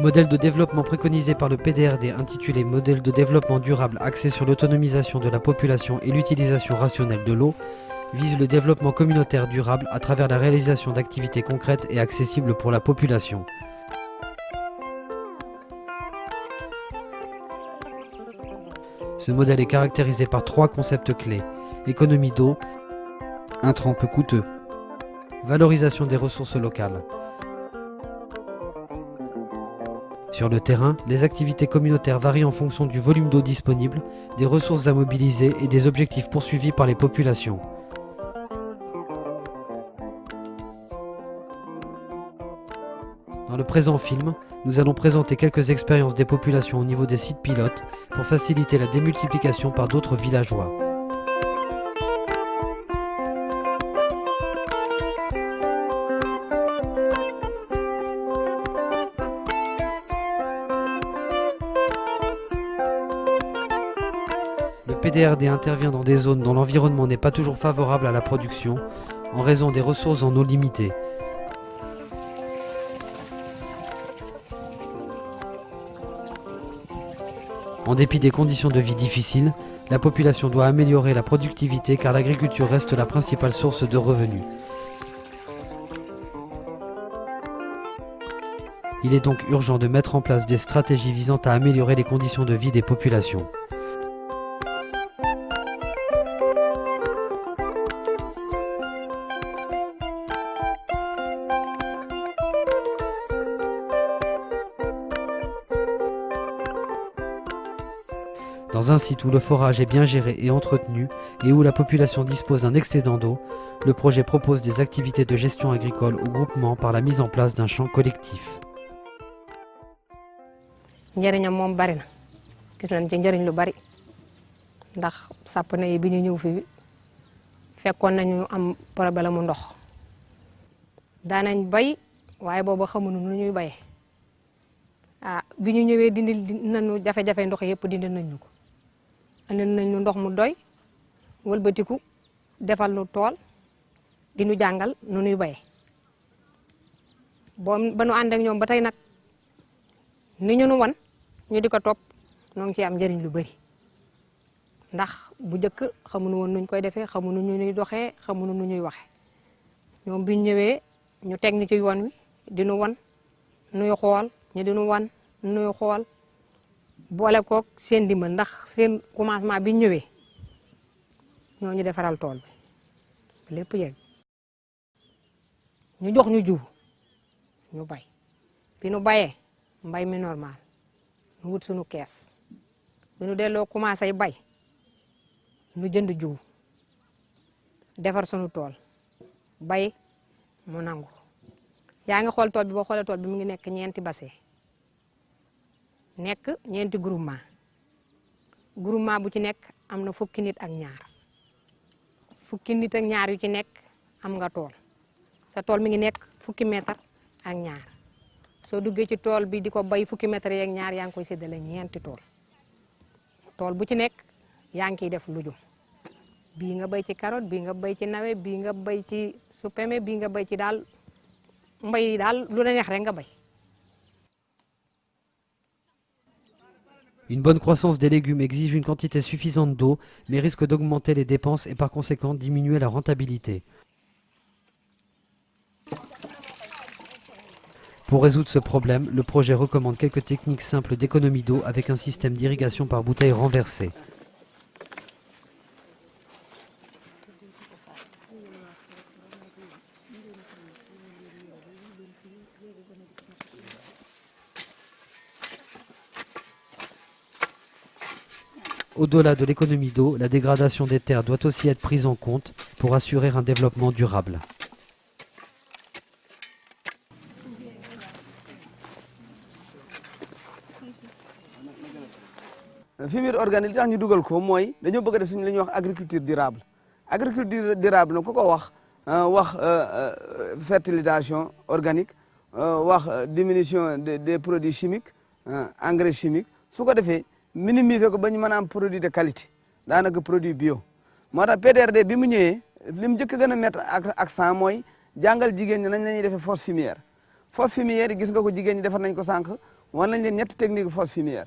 modèle de développement préconisé par le PDRD intitulé Modèle de développement durable axé sur l'autonomisation de la population et l'utilisation rationnelle de l'eau vise le développement communautaire durable à travers la réalisation d'activités concrètes et accessibles pour la population. Ce modèle est caractérisé par 3 concepts clés: économie d'eau, intrant peu coûteux, valorisation des ressources locales. Sur le terrain, les activités communautaires varient en fonction du volume d'eau disponible, des ressources à mobiliser et des objectifs poursuivis par les populations. Dans le présent film, nous allons présenter quelques expériences des populations au niveau des sites pilotes pour faciliter la démultiplication par d'autres villageois. Le PDRD intervient dans des zones dont l'environnement n'est pas toujours favorable à la production, en raison des ressources en eau limitées. En dépit des conditions de vie difficiles, la population doit améliorer la productivité car l'agriculture reste la principale source de revenus. Il est donc urgent de mettre en place des stratégies visant à améliorer les conditions de vie des populations. Dans un site où le forage est bien géré et entretenu et où la population dispose d'un excédent d'eau, le projet propose des activités de gestion agricole au groupement par la mise en place d'un champ collectif. Njëriñam moom bari na gis nañ ci njëriñ lu bari ndax sàppane yi bi ñu ñëw fi fekkoon nañu am problème mu ndox daanañ bay waaye booba xamuñu nu ñuy bayee bi ñu ñëwee dindi nañu jafe-jafe ndox yëpp dindi nañ ñu ko andi nañ ñu ndox mu doy wëlbatiku defal nu tool di ñu jàngal nu ñuy bayee ba nu ànd ak ñoom ba tey nag ni ñu nu wan ñu di ko topp noo ngi ciy am njëriñ lu bari ndax bu njëkk xamuñu woon nuñ koy defee xamuñu nu ñuy doxee xamuñu nu ñuy waxee ñoom bi ñu ñëwee ñu teg ñu ci yoon wi di nu wan nuy xool ñu di nu wan nuy xool boole koog seen dimbal ndax seen commencement bi ñu ñëwee ñoo ñu defaral tool bi lépp yegg ñu jox ñu jiw ñu bay bi nu bayee mbay mi normal nu wut suñu kees bi nu delloo commencé bay nu jënd jiw defar suñu tool bay mu nangu yaa ngi xool tool bi boo xoolee tool bi mu ngi nekk ñeenti bassin nekk ñeenti groupement bu ci nekk am na fukki nit ak ñaar yu ci nekk am nga tool sa tool mi ngi nekk fukki mètre ak ñaar soo duggee ci tool bi di ko bay fukki mètre yeeg ñaar yaa ngi koy séddale ñeenti tool bu ci nekk yaa ngi ciy def lujum bii nga bay ci carotte bii nga bay ci nawe bii nga bay ci supeme bii nga bay ci daal mbay daal lu la neex rek nga bay. Une bonne croissance des légumes exige une quantité suffisante d'eau, mais risque d'augmenter les dépenses et par conséquent diminuer la rentabilité. Pour résoudre ce problème, le projet recommande quelques techniques simples d'économie d'eau avec un système d'irrigation par bouteille renversée. Au-delà de l'économie d'eau, la dégradation des terres doit aussi être prise en compte pour assurer un développement durable. fumier organique li tax ñu dugal ko mooy dañoo bëgg a def suñu li ñuy wax agriculture durable agriculture durable nag ku ko wax fertilisation organique wax diminution des produits chimiques engrais chimiques su ko defee minimiser ko ba ñu mën a am produit de qualité daanaka produit bio moo tax PDRD bi mu ñëwee li mu njëkk a gën a mettre accent mooy jàngal jigéen ñi nañ la ñuy defee fosse fumière yi gis nga ko jigéen ñi defar nañ ko sànq wan nañ leen ñetti technique fosse fumière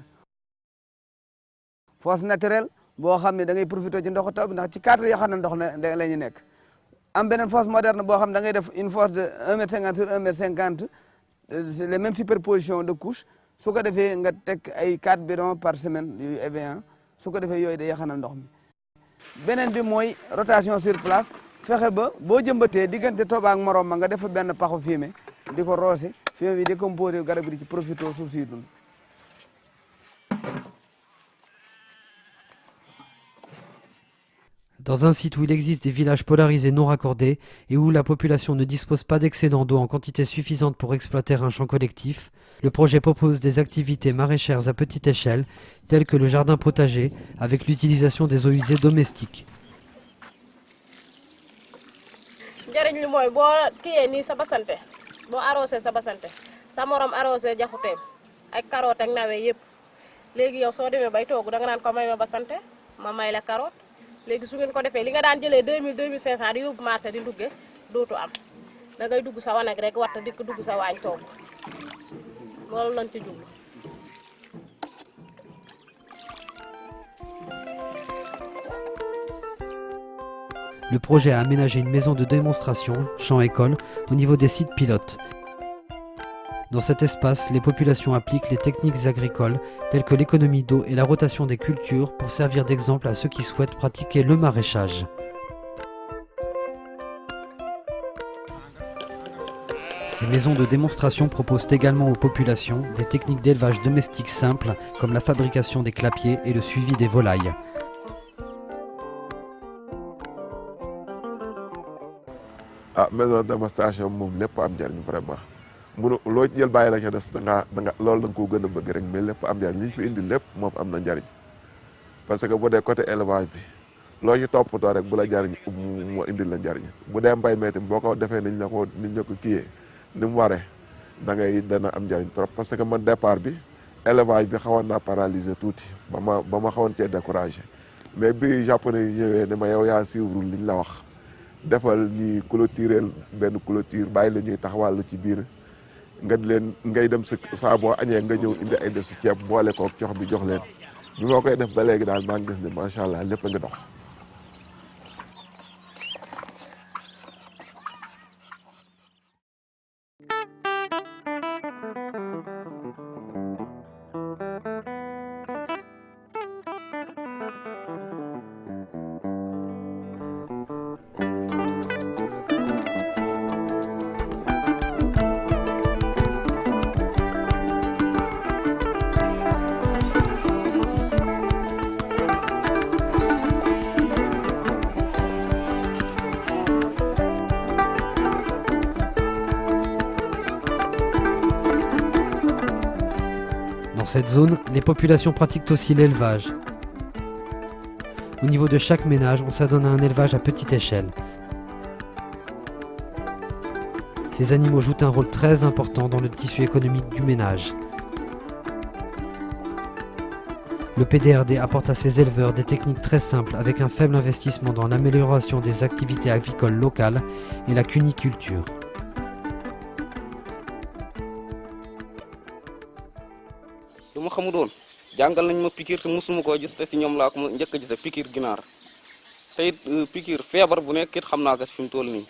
fosse naturelle boo xam ne da ngay profité ci ndoxu taw bi ndax ci cadre yoo xam ne ndox la ñu nekk am beneen fosse moderne boo xam ne da ngay def une fosse de 1,50 m sur 1,50 m c'est les mêmes superpositions de couches su ko defee nga teg ay 4 bidons par semaine yu EV1 su ko defee yooyu day yaxanal ndox mi beneen bi mooy rotation sur place fexe ba boo jëmbatee diggante Touba ak morom ma nga def benn paxu fumier di ko roose fumier bi décomposé garab gi ci profité suuf si dund. Dans un site où il existe des villages polarisés non raccordés et où la population ne dispose pas d'excédent d'eau en quantité suffisante pour exploiter un champ collectif, le projet propose des activités maraîchères à petite échelle, telles que le jardin potager, avec l'utilisation des eaux usées domestiques. njëriñ li mooy boo kiyee nii sa basante boo arrosé sa basante sa morom arrosé jaxuteem ak carotte ak nawe yëpp léegi yow soo demee bay toogu da nga naan ko may ma basante ma may la carotte léegi su ngeen ko defee li nga daan jëlee 2000 2500 di yóbbu marché di ndugge dootu am da ngay dugg sa wanag rek watta dikk dugg sa waañ toog loolu lañ ci jublu. Le projet a aménagé une maison de démonstration, champ-école, au niveau des sites pilotes. Dans cet espace, les populations appliquent les techniques agricoles telles que l'économie d'eau et la rotation des cultures pour servir d'exemple à ceux qui souhaitent pratiquer le maraîchage. Ces maisons de démonstration proposent également aux populations des techniques d'élevage domestique simples comme la fabrication des clapiers et le suivi des volailles. Maison de démonstration moom lépp am njariñ vraiment munu loo jël bàyyi la ca des da nga loolu da nga koo gën a bëgg rek mais lépp am njariñ li ñu fi indi lépp moom am na njariñ parce que bu dee côté élevage bi loo ñu toppatoo rek bu la jariñ mu indil la njariñ bu dee mbay meetam boo ko defee niñ la ko kiyee ni mu waree dana am njariñ trop parce que man départ bi élevage bi xawoon naa paralysé tuuti ba ma xawoon cee découragé mais bi japonais yi ñëwee ne ma yow yaa suivre liñ la wax defal ñi clôturer benn clôture bàyyi la ñuy taxawàllu ci biir nga leen ngay dem saa boo añee nga ñëw indi ay desu ceeb boole koog cox bi jox leen bi moo koy def ba léegi daal maa ngi gis ne macha allah lépp a ngi dox. Dans cette zone, les populations pratiquent aussi l'élevage. Au niveau de chaque ménage, on s'adonne à un élevage à petite échelle. Ces animaux jouent un rôle très important dans le tissu économique du ménage. Le PDRD apporte à ses éleveurs des techniques très simples avec un faible investissement dans l'amélioration des activités agricoles locales et la cuniculture. lu ma xamudoon jàngal nañ ma piqûre te mosuma koo gis te si ñoom laa ko njëkk a gis piqûre ginaar te it piqûre feebar bu nekk it xam naa ko fi mu toll nii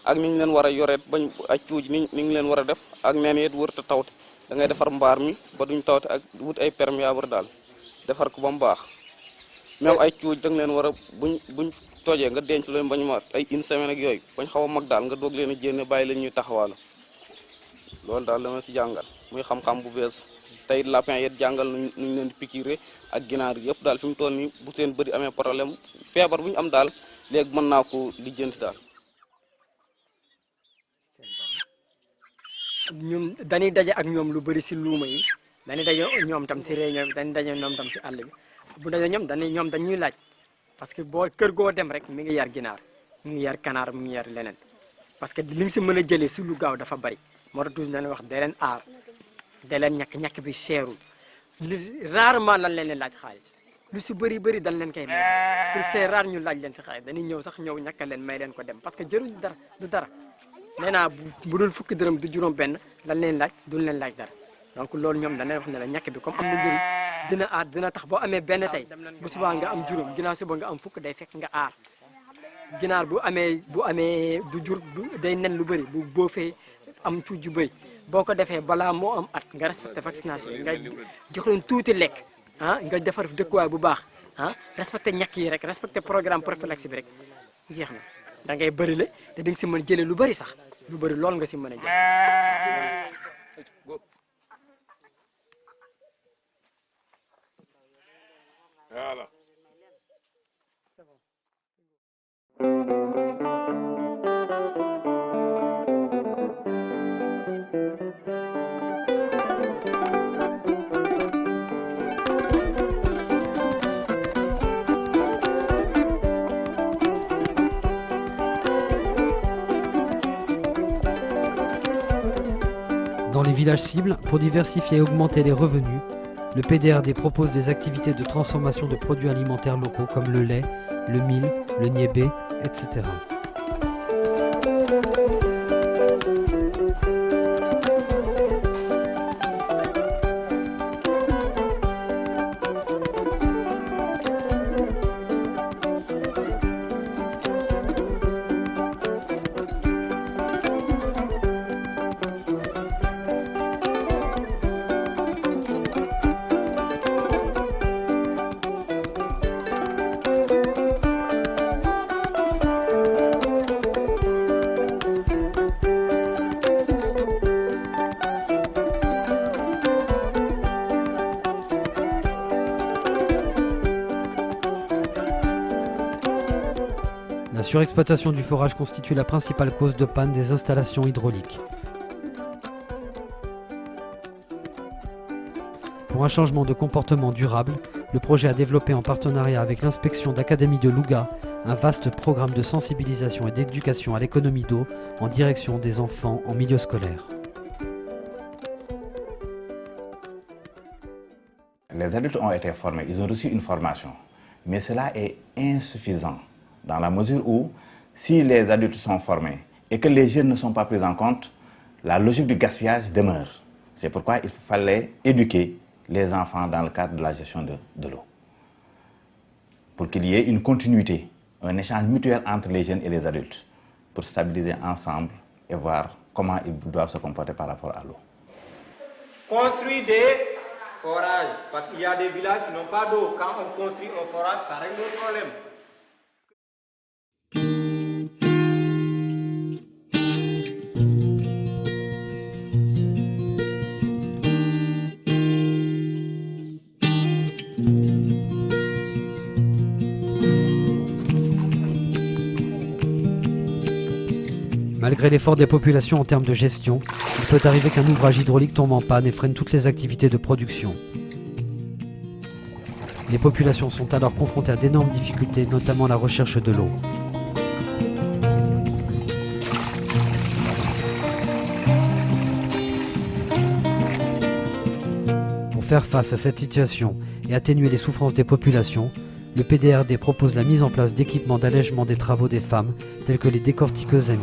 ak ni ñu leen war a yoreet bañ ak cuuj ni ñu leen war a def ak neen it wër te tawte da ngay defar mbaar mi ba duñ tawte ak wut ay perméable daal defar ko ba mu baax même ay cuuj da nga leen war a buñ tojee nga denc leen bañ ma ay une semaine ak yooyu bañ xaw a mag daal nga doog leen a jénne bàyyi leen ñuy taxawaalu loolu daal dama si jàngal muy xam-xam bu bees tey lapin yet jàngal nuñ leen di piqûre ak ginaar yëpp daal fi mu toll nii bu seen bëri amee problème feebar bu ñu am daal léegi mën naa ko lijjanti daal. ñoom dañuy daje ak ñoom lu bëri si luuma yi dañuy daje ñoom tam si réunion bi dañuy daje ñoom tam si àll bi bu daje ñoom dañuy laaj parce que boo kër goo dem rek mi ngi yar ginaar mi ngi yar kanaar mi ngi yar leneen parce que li nga si mën a jëlee si lu gaaw dafa bëri moo tax toujours dañuy wax da leen aar da leen ñàkk bi seerul rarement lan leen laaj xaalis lu si bëri dañ leen koy may pour c'est rare ñu laaj leen si xaalis dañuy ñëw sax ñëw ñàkk leen may leen ko dem parce que jëruñ dara du dara nee naa bu dul fukki dërëm du juróom benn lan leen laaj duñ leen laaj dara donc loolu ñoom dañuy wax ne la ñàkk bi comme am na njëriñ dina aar dina tax boo amee benn tey bu subaa nga am juróom ginnaaw suba nga am fukk day fekk nga aar ginaar bu amee du jur day nen lu bëri bu boofee am cuuj ju bëri boo ko defee balaa moo am at nga respecté vaccination yi nga jox leen tuuti lekk nga defar dëkkuwaay bu baax respecté ñàkk yi rek respecté programme prophylaxie bi rek jeex na da ngay bëri la te di nga si mën jëlee lu bëri sax lu bëri lool nga si mën a jël. Voilà. Dans les villages cibles, pour diversifier et augmenter les revenus, le PDRD propose des activités de transformation de produits alimentaires locaux comme le lait, le mil, le niébé, etc. La surexploitation du forage constitue la principale cause de panne des installations hydrauliques. Pour un changement de comportement durable, le projet a développé en partenariat avec l'inspection d'Académie de Louga un vaste programme de sensibilisation et d'éducation à l'économie d'eau en direction des enfants en milieu scolaire. Les adultes ont été formés, ils ont reçu une formation, mais cela est insuffisant dans la mesure où si les adultes sont formés et que les jeunes ne sont pas pris en compte, la logique du gaspillage demeure. C'est pourquoi il fallait éduquer les enfants dans le cadre de la gestion de l'eau. Pour qu'il y ait une continuité, un échange mutuel entre les jeunes et les adultes, pour stabiliser ensemble et voir comment ils doivent se comporter par rapport à l'eau. Construire des forages, parce qu'il y a des villages qui n'ont pas d'eau. Quand on construit un forage, ça règle le problème. Malgré l'effort des populations en termes de gestion, il peut arriver qu'un ouvrage hydraulique tombe en panne et freine toutes les activités de production. Les populations sont alors confrontées à d'énormes difficultés, notamment la recherche de l'eau. Pour faire face à cette situation et atténuer les souffrances des populations, le PDRD propose la mise en place d'équipements d'allègement des travaux des femmes, tels que les décortiqueuses à mine.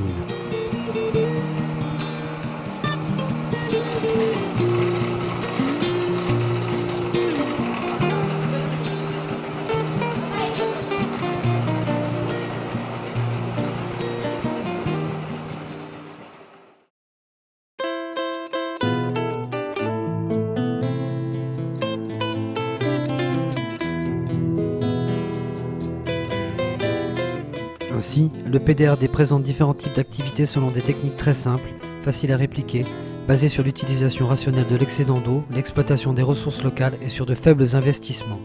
Ainsi, le PDRD présente différents types d'activités selon des techniques très simples, faciles à répliquer, basées sur l'utilisation rationnelle de l'excédent d'eau, l'exploitation des ressources locales et sur de faibles investissements.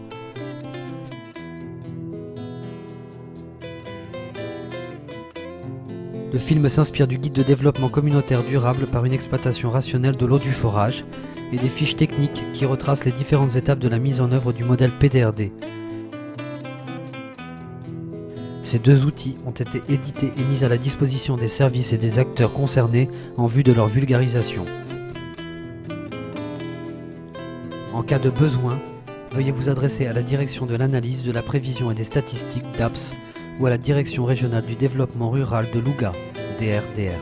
Le film s'inspire du guide de développement communautaire durable par une exploitation rationnelle de l'eau du forage et des fiches techniques qui retracent les différentes étapes de la mise en œuvre du modèle PDRD. Ces deux outils ont été édités et mis à la disposition des services et des acteurs concernés en vue de leur vulgarisation. En cas de besoin, veuillez vous adresser à la Direction de l'analyse, de la prévision et des statistiques DAPS ou à la Direction régionale du développement rural de Louga, DRDR.